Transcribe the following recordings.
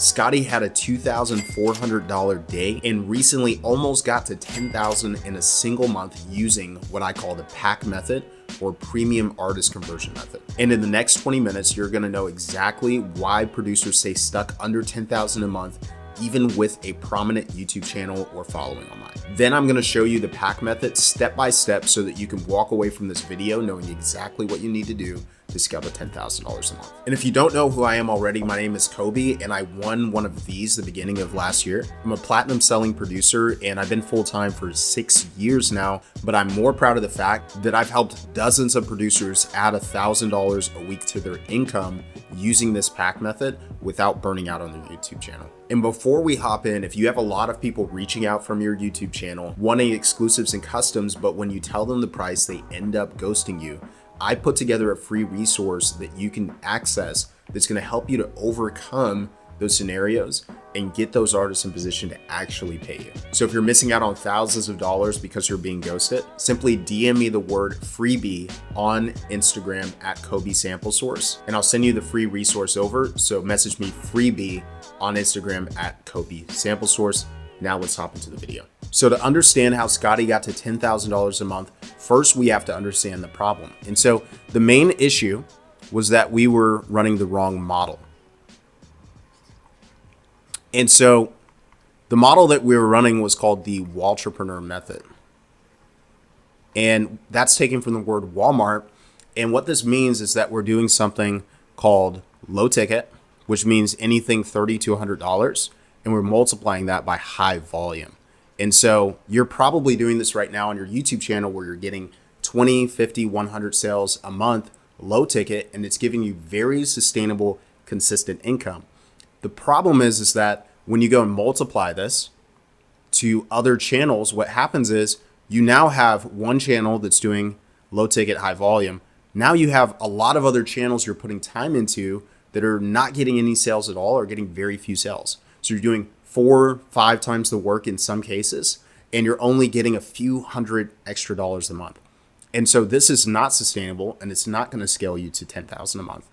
Scotty had a $2,400 day and recently almost got to $10,000 in a single month using what I call the PAC method, or premium artist conversion method. And in the next 20 minutes, you're gonna know exactly why producers stay stuck under $10,000 a month, even with a prominent YouTube channel or following online. Then I'm gonna show you the PAC method step by step so that you can walk away from this video knowing exactly what you need to do to scale to $10,000 a month. And if you don't know who I am already, my name is Kobe and I won one of these the beginning of last year. I'm a platinum selling producer and I've been full-time for 6 years now, but I'm more proud of the fact that I've helped dozens of producers add $1,000 a week to their income using this PAC method without burning out on their YouTube channel. And before we hop in, if you have a lot of people reaching out from your YouTube channel, wanting exclusives and customs, but when you tell them the price, they end up ghosting you, I put together a free resource that you can access that's going to help you to overcome those scenarios and get those artists in position to actually pay you. So if you're missing out on thousands of dollars because you're being ghosted, simply DM me the word freebie on Instagram at Kobe Sample Source, and I'll send you the free resource over. So message me freebie on Instagram at Kobe Sample Source. Now let's hop into the video. So to understand how Scotty got to $10,000 a month, first we have to understand the problem. And so the main issue was that we were running the wrong model. And so the model that we were running was called the Waltrepreneur method. And that's taken from the word Walmart. And what this means is that we're doing something called low ticket, which means anything $30 to $100. And we're multiplying that by high volume. And so you're probably doing this right now on your YouTube channel where you're getting 20, 50, 100 sales a month, low ticket, and it's giving you very sustainable, consistent income. The problem is that when you go and multiply this to other channels, what happens is you now have one channel that's doing low ticket, high volume. Now you have a lot of other channels you're putting time into that are not getting any sales at all or getting very few sales. So you're doing 4, 5 times the work in some cases, and you're only getting a few hundred extra dollars a month. And so this is not sustainable, and it's not going to scale you to $10,000 a month.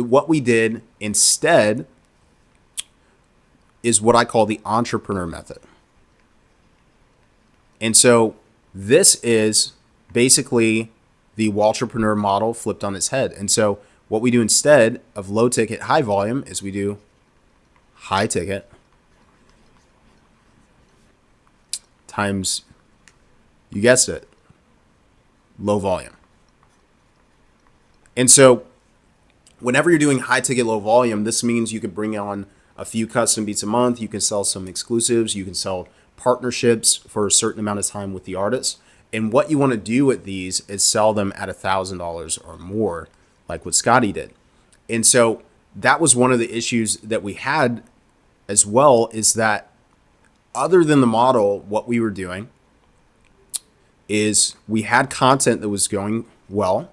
What we did instead is what I call the entrepreneur method. And so this is basically the Waltrepreneur model flipped on its head. And so what we do instead of low ticket, high volume is we do high ticket times, you guessed it, low volume. And so whenever you're doing high ticket, low volume, this means you could bring on a few custom beats a month. You can sell some exclusives. You can sell partnerships for a certain amount of time with the artist. And what you want to do with these is sell them at $1,000 or more, like what Scotty did. And so that was one of the issues that we had as well, is that other than the model, what we were doing is we had content that was going well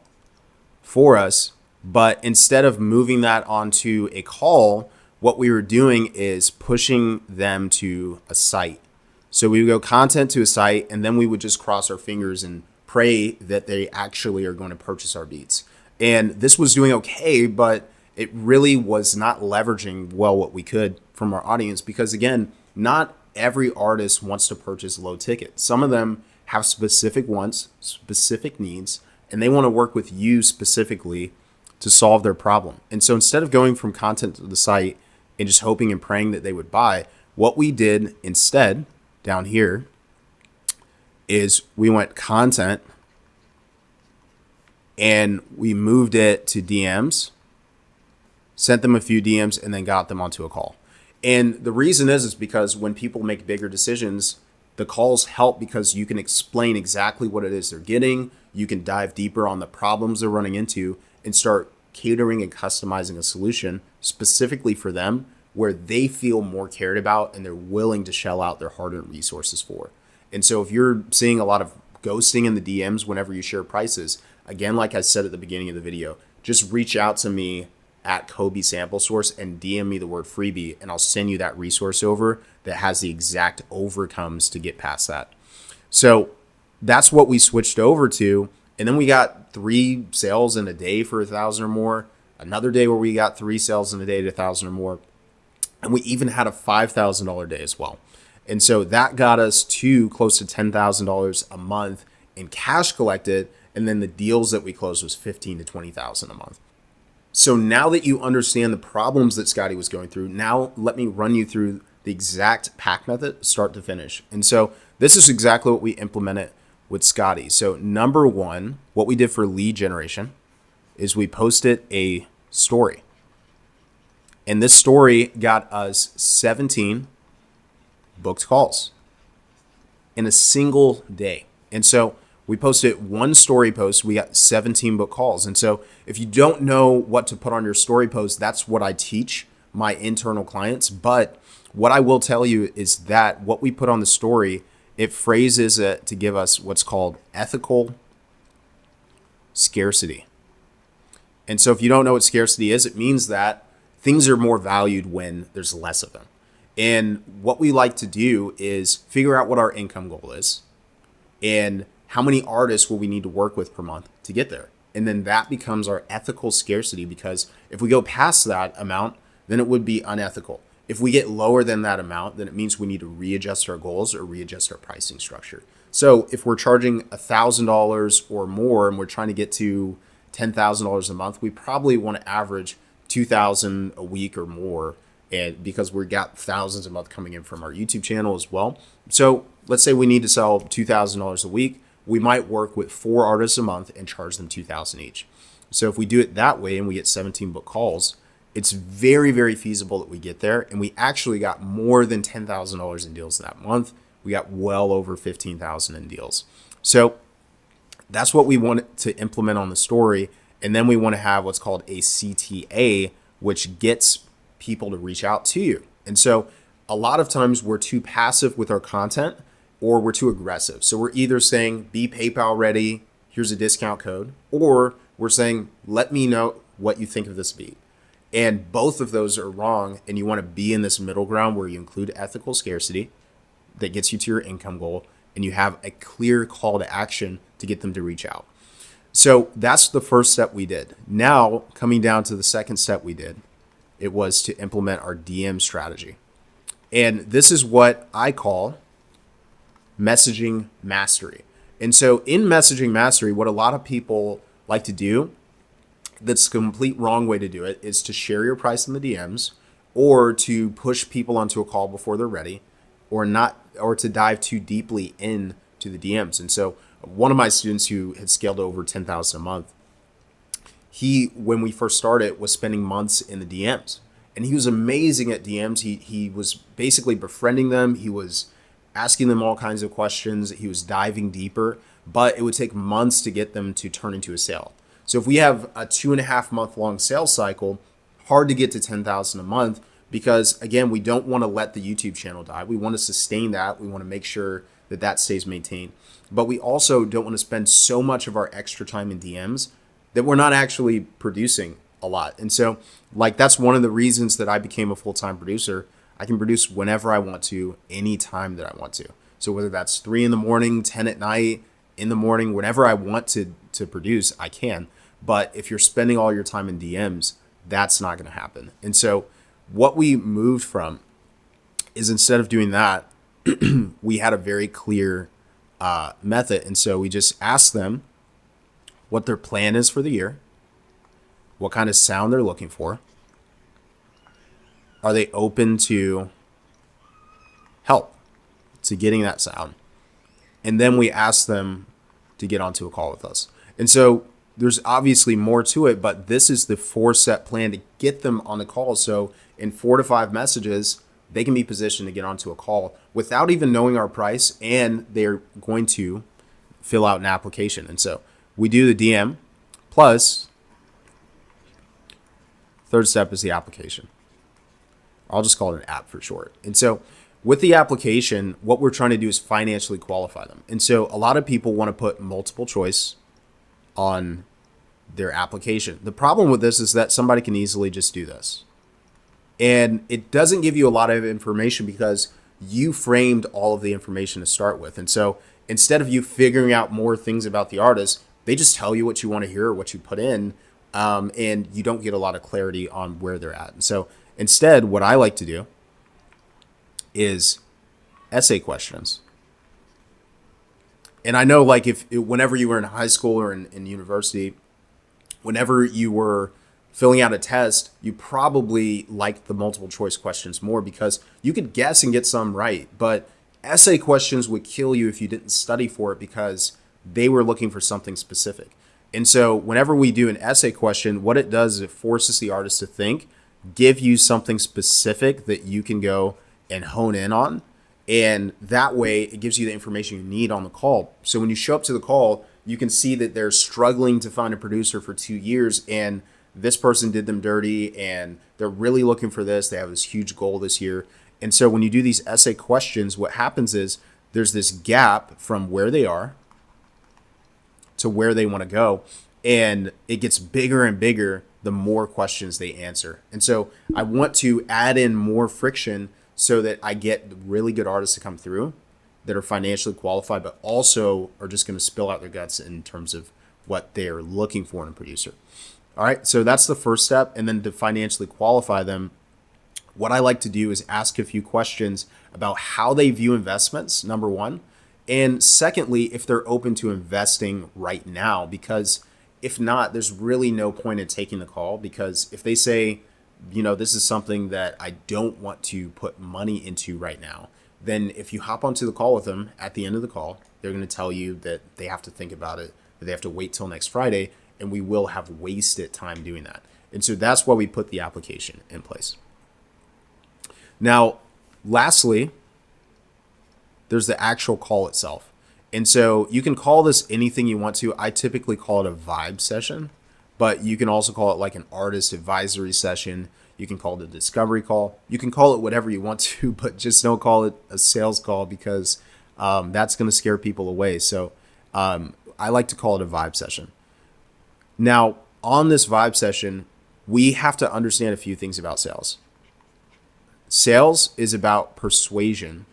for us, but instead of moving that onto a call, what we were doing is pushing them to a site. So we would go content to a site, and then we would just cross our fingers and pray that they actually are going to purchase our beats. And this was doing okay, but it really was not leveraging well what we could from our audience, because again, not every artist wants to purchase low ticket. Some of them have specific wants, specific needs, and they want to work with you specifically to solve their problem. And so instead of going from content to the site and just hoping and praying that they would buy, what we did instead down here is we went content and we moved it to DMs, sent them a few DMs, and then got them onto a call. And the reason is because when people make bigger decisions, the calls help because you can explain exactly what it is they're getting. You can dive deeper on the problems they're running into and start catering and customizing a solution specifically for them where they feel more cared about and they're willing to shell out their hard-earned resources for. And so if you're seeing a lot of ghosting in the DMs whenever you share prices, again, like I said at the beginning of the video, just reach out to me at Kobe Sample Source and DM me the word freebie, and I'll send you that resource over that has the exact overcomes to get past that. So that's what we switched over to. And then we got 3 sales in a day for 1,000 or more. Another day where we got 3 sales in a day to 1,000 or more. And we even had a $5,000 day as well. And so that got us to close to $10,000 a month in cash collected. And then the deals that we closed was $15,000 to $20,000 a month. So now that you understand the problems that Scotty was going through, now let me run you through the exact pack method start to finish. And so this is exactly what we implemented with Scotty. So number one, what we did for lead generation is we posted a story. And this story got us 17 booked calls in a single day. And so we posted one story post, we got 17 booked calls. And so if you don't know what to put on your story post, that's what I teach my internal clients. But what I will tell you is that what we put on the story, it phrases it to give us what's called ethical scarcity. And so if you don't know what scarcity is, it means that things are more valued when there's less of them. And what we like to do is figure out what our income goal is and how many artists will we need to work with per month to get there. And then that becomes our ethical scarcity, because if we go past that amount, then it would be unethical. If we get lower than that amount, then it means we need to readjust our goals or readjust our pricing structure. So if we're charging $1,000 or more and we're trying to get to $10,000 a month, we probably want to average $2,000 a week or more, and because we got thousands a month coming in from our YouTube channel as well. So let's say we need to sell $2,000 a week. We might work with 4 artists a month and charge them $2,000 each. So if we do it that way and we get 17 book calls, it's very, very feasible that we get there. And we actually got more than $10,000 in deals that month. We got well over $15,000 in deals. So that's what we want to implement on the story. And then we want to have what's called a CTA, which gets people to reach out to you. And so a lot of times we're too passive with our content or we're too aggressive. So we're either saying, be PayPal ready, here's a discount code, or we're saying, let me know what you think of this beat. And both of those are wrong. And you want to be in this middle ground where you include ethical scarcity that gets you to your income goal, and you have a clear call to action to get them to reach out. So that's the first step we did. Now, coming down to the second step we did, it was to implement our DM strategy. And this is what I call messaging mastery. And so in messaging mastery, what a lot of people like to do, that's the complete wrong way to do it, is to share your price in the DMs, or to push people onto a call before they're ready, or to dive too deeply into the DMs. And so one of my students who had scaled over 10,000 a month, when we first started, was spending months in the DMs, and he was amazing at DMs. He was basically befriending them. He was asking them all kinds of questions. He was diving deeper, but it would take months to get them to turn into a sale. So if we have a 2.5 month long sales cycle, hard to get to 10,000 a month, because again, we don't want to let the YouTube channel die. We want to sustain that. We want to make sure that that stays maintained. But we also don't want to spend so much of our extra time in DMs that we're not actually producing a lot. And so that's one of the reasons that I became a full-time producer. I can produce whenever I want to, anytime that I want to. So whether that's 3 a.m, 10 p.m, in the morning, whenever I want to produce, I can. But if you're spending all your time in DMs, that's not going to happen. And so what we moved from is, instead of doing that, we had a very clear method. And so we just asked them what their plan is for the year, what kind of sound they're looking for, are they open to help to getting that sound, and then we ask them to get onto a call with us. And so there's obviously more to it, but this is the 4-step plan to get them on the call. So in 4 to 5 messages, they can be positioned to get onto a call without even knowing our price, and they're going to fill out an application. And so we do the DM, plus third step is the application. I'll just call it an app for short. And so with the application, what we're trying to do is financially qualify them. And so a lot of people want to put multiple choice on their application. The problem with this is that somebody can easily just do this. And it doesn't give you a lot of information because you framed all of the information to start with. And so instead of you figuring out more things about the artist, they just tell you what you want to hear or what you put in, and you don't get a lot of clarity on where they're at. And so instead, what I like to do is essay questions. And I know, like, whenever you were in high school or in university, whenever you were filling out a test, you probably liked the multiple choice questions more because you could guess and get some right. But essay questions would kill you if you didn't study for it because they were looking for something specific. And so whenever we do an essay question, what it does is it forces the artist to think, give you something specific that you can go and hone in on. And that way it gives you the information you need on the call. So when you show up to the call, you can see that they're struggling to find a producer for 2 years and this person did them dirty and they're really looking for this. They have this huge goal this year. And so when you do these essay questions, what happens is there's this gap from where they are to where they want to go. And it gets bigger and bigger the more questions they answer. And so I want to add in more friction so that I get really good artists to come through that are financially qualified, but also are just going to spill out their guts in terms of what they're looking for in a producer. All right, so that's the first step. And then to financially qualify them, what I like to do is ask a few questions about how they view investments, number one. And secondly, if they're open to investing right now, because if not, there's really no point in taking the call, because if they say, this is something that I don't want to put money into right now, then if you hop onto the call with them at the end of the call, they're going to tell you that they have to think about it, that they have to wait till next Friday, and we will have wasted time doing that. And so that's why we put the application in place. Now, lastly, there's the actual call itself. And so you can call this anything you want to. I typically call it a vibe session, but you can also call it like an artist advisory session. You can call it a discovery call. You can call it whatever you want to, but just don't call it a sales call because that's going to scare people away. So I like to call it a vibe session. Now, on this vibe session, we have to understand a few things about sales. Sales is about persuasion,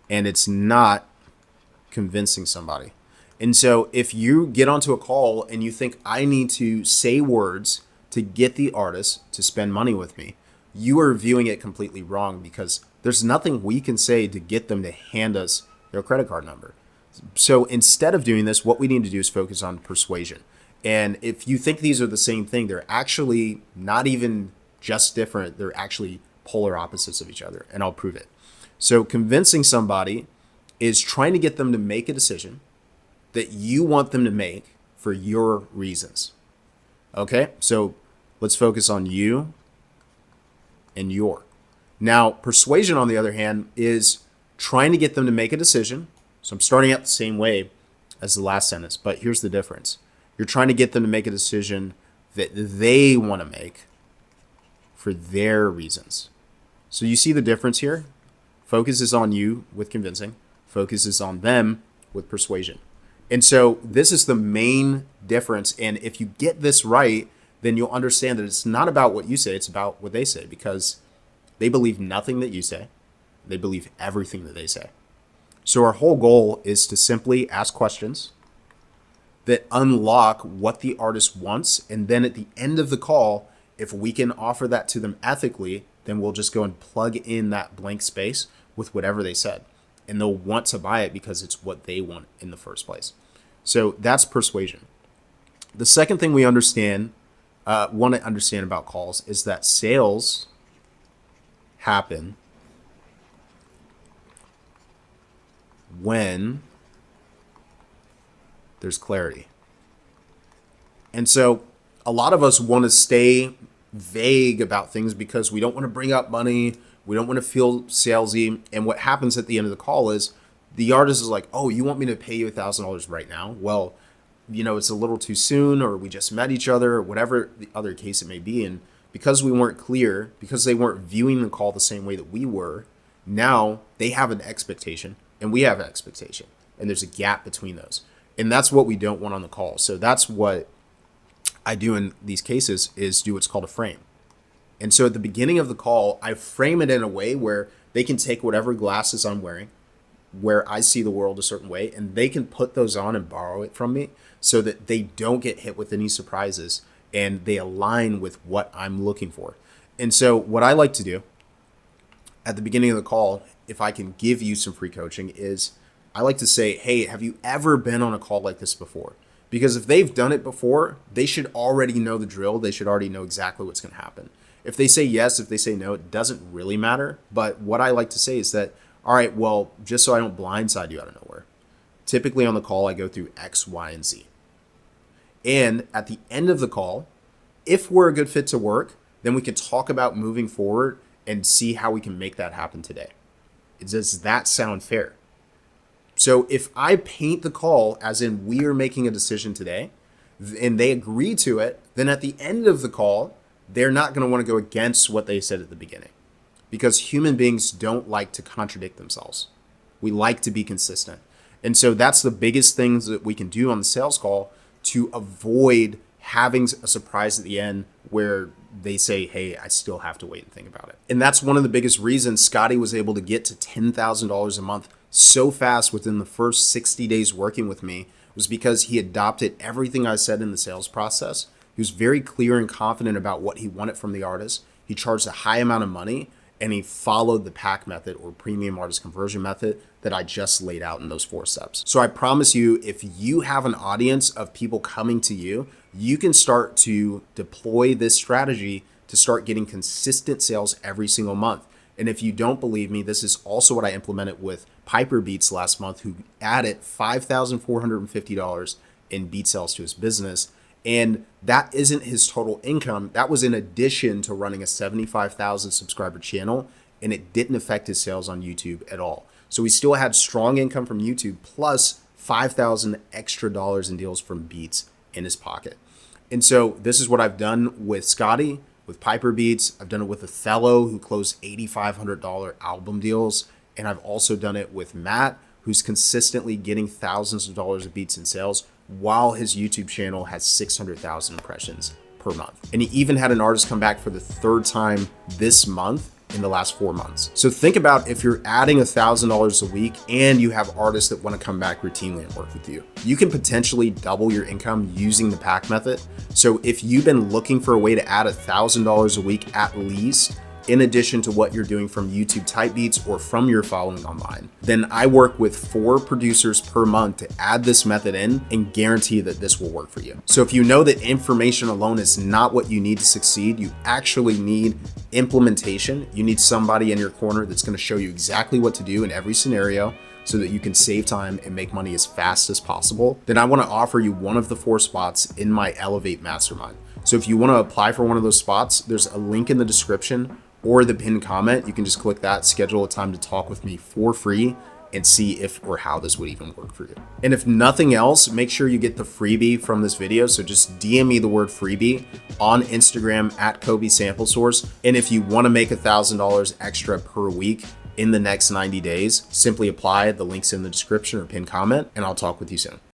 and it's not convincing somebody. And so if you get onto a call and you think I need to say words to get the artist to spend money with me, you are viewing it completely wrong, because there's nothing we can say to get them to hand us their credit card number. So instead of doing this, what we need to do is focus on persuasion. And if you think these are the same thing, they're actually not even just different. They're actually polar opposites of each other, and I'll prove it. So convincing somebody is trying to get them to make a decision that you want them to make for your reasons. Okay, so let's focus on you and your. Now, persuasion, on the other hand, is trying to get them to make a decision. So I'm starting out the same way as the last sentence, but here's the difference. You're trying to get them to make a decision that they want to make for their reasons. So you see the difference here? Focus is on you with convincing. Focus is on them with persuasion. And so this is the main difference. And if you get this right, then you'll understand that it's not about what you say, it's about what they say, because they believe nothing that you say. They believe everything that they say. So our whole goal is to simply ask questions that unlock what the artist wants. And then at the end of the call, if we can offer that to them ethically, then we'll just go and plug in that blank space with whatever they said. And they'll want to buy it because it's what they want in the first place. So that's persuasion. The second thing we want to understand about calls is that sales happen when there's clarity. And so a lot of us want to stay vague about things because we don't want to bring up money. We don't want to feel salesy. And what happens at the end of the call is the artist is like, oh, you want me to pay you $1,000 right now? Well, it's a little too soon, or we just met each other, or whatever the other case it may be. And because we weren't clear, because they weren't viewing the call the same way that we were, now they have an expectation and we have an expectation. And there's a gap between those. And that's what we don't want on the call. So that's what I do in these cases, is do what's called a frame. And so at the beginning of the call, I frame it in a way where they can take whatever glasses I'm wearing, where I see the world a certain way, and they can put those on and borrow it from me so that they don't get hit with any surprises and they align with what I'm looking for. And so what I like to do at the beginning of the call, if I can give you some free coaching, is I like to say, hey, have you ever been on a call like this before? Because if they've done it before, they should already know the drill. They should already know exactly what's going to happen. If they say yes, if they say no, it doesn't really matter. But what I like to say is that, all right, well, just so I don't blindside you out of nowhere, typically on the call, I go through X, Y, and Z. And at the end of the call, if we're a good fit to work, then we can talk about moving forward and see how we can make that happen today. Does that sound fair? So if I paint the call as in we are making a decision today and they agree to it, then at the end of the call, they're not going to want to go against what they said at the beginning, because human beings don't like to contradict themselves. We like to be consistent. And so that's the biggest things that we can do on the sales call to avoid having a surprise at the end where they say, hey, I still have to wait and think about it. And that's one of the biggest reasons Scotty was able to get to $10,000 a month so fast within the first 60 days working with me, was because he adopted everything I said in the sales process. He was very clear and confident about what he wanted from the artist. He charged a high amount of money, and he followed the PAC method, or premium artist conversion method, that I just laid out in those 4 steps. So I promise you, if you have an audience of people coming to you, you can start to deploy this strategy to start getting consistent sales every single month. And if you don't believe me, this is also what I implemented with Piper Beats last month, who added $5,450 in beat sales to his business. And that isn't his total income. That was in addition to running a 75,000 subscriber channel, and it didn't affect his sales on YouTube at all. So he still had strong income from YouTube plus 5,000 extra dollars in deals from Beats in his pocket. And so this is what I've done with Scotty, with Piper Beats. I've done it with Othello, who closed $8,500 album deals. And I've also done it with Matt, who's consistently getting thousands of dollars of beats in sales while his YouTube channel has 600,000 impressions per month. And he even had an artist come back for the 3rd time this month in the last 4 months. So think about if you're adding $1,000 a week and you have artists that want to come back routinely and work with you, you can potentially double your income using the PAC method. So if you've been looking for a way to add $1,000 a week at least, in addition to what you're doing from YouTube type beats or from your following online, then I work with 4 producers per month to add this method in and guarantee that this will work for you. So if you know that information alone is not what you need to succeed, you actually need implementation. You need somebody in your corner that's going to show you exactly what to do in every scenario so that you can save time and make money as fast as possible. Then I want to offer you one of the 4 spots in my Elevate Mastermind. So if you want to apply for one of those spots, there's a link in the description or the pinned comment. You can just click that, schedule a time to talk with me for free, and see if or how this would even work for you. And if nothing else, make sure you get the freebie from this video. So just DM me the word freebie on Instagram at Kobe Sample Source. And if you want to make $1,000 extra per week in the next 90 days, simply apply. The link's in the description or pinned comment, and I'll talk with you soon.